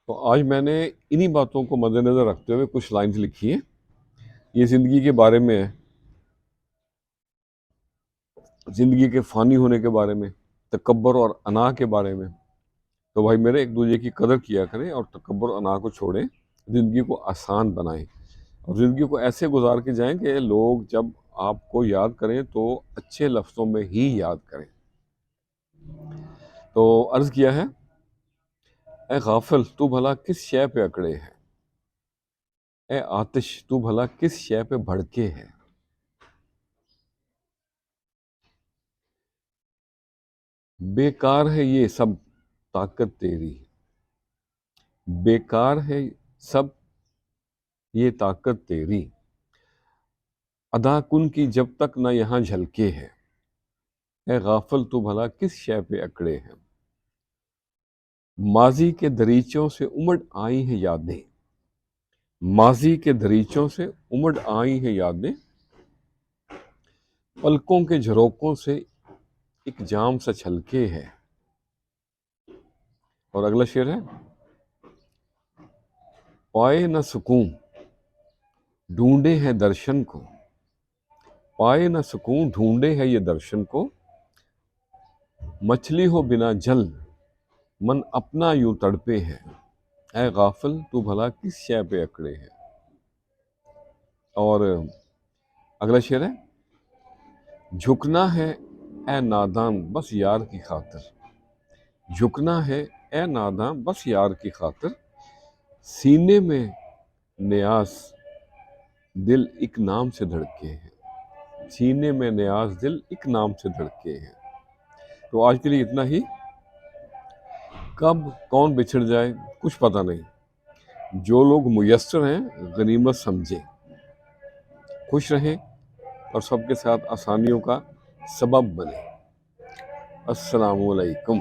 تو آج میں نے انہی باتوں کو مد نظر رکھتے ہوئے کچھ لائنز لکھی ہیں. یہ زندگی کے بارے میں ہے، زندگی کے فانی ہونے کے بارے میں، تکبر اور انا کے بارے میں. تو بھائی میرے ایک دوسرے کی قدر کیا کریں اور تکبر اور انا کو چھوڑیں، زندگی کو آسان بنائیں اور زندگی کو ایسے گزار کے جائیں کہ لوگ جب آپ کو یاد کریں تو اچھے لفظوں میں ہی یاد کریں. تو عرض کیا ہے، اے غافل تو بھلا کس شے پہ اکڑے ہے، اے آتش تو بھلا کس شے پہ بھڑکے ہے. بیکار ہے یہ سب طاقت تیری، بیکار ہے سب یہ طاقت تیری، ادا کن کی جب تک نہ یہاں جھلکے ہے. اے غافل تو بھلا کس شے پہ اکڑے ہے. ماضی کے دریچوں سے امڑ آئی ہیں یادیں، ماضی کے دریچوں سے امڑ آئی ہیں یادیں، پلکوں کے جھروکوں سے ایک جام سا چھلکے ہے. اور اگلا شعر ہے، پائے نہ سکون ڈھونڈے ہیں درشن کو، پائے نہ سکون ڈھونڈے ہے یہ درشن کو، مچھلی ہو بنا جل من اپنا یوں تڑپے ہے. اے غافل تو بھلا کس شے پہ اکڑے ہے. اور اگلا شعر ہے، جھکنا ہے اے نادان بس یار کی خاطر، جھکنا ہے اے نادان بس یار کی خاطر، سینے میں نیاز دل ایک نام سے دھڑکے ہے، سینے میں نیاز دل ایک نام سے دھڑکے ہے. تو آج کے لیے اتنا ہی. کب کون بچھڑ جائے کچھ پتہ نہیں، جو لوگ میسر ہیں غنیمت سمجھیں، خوش رہیں اور سب کے ساتھ آسانیوں کا سبب بنے. السلام علیکم.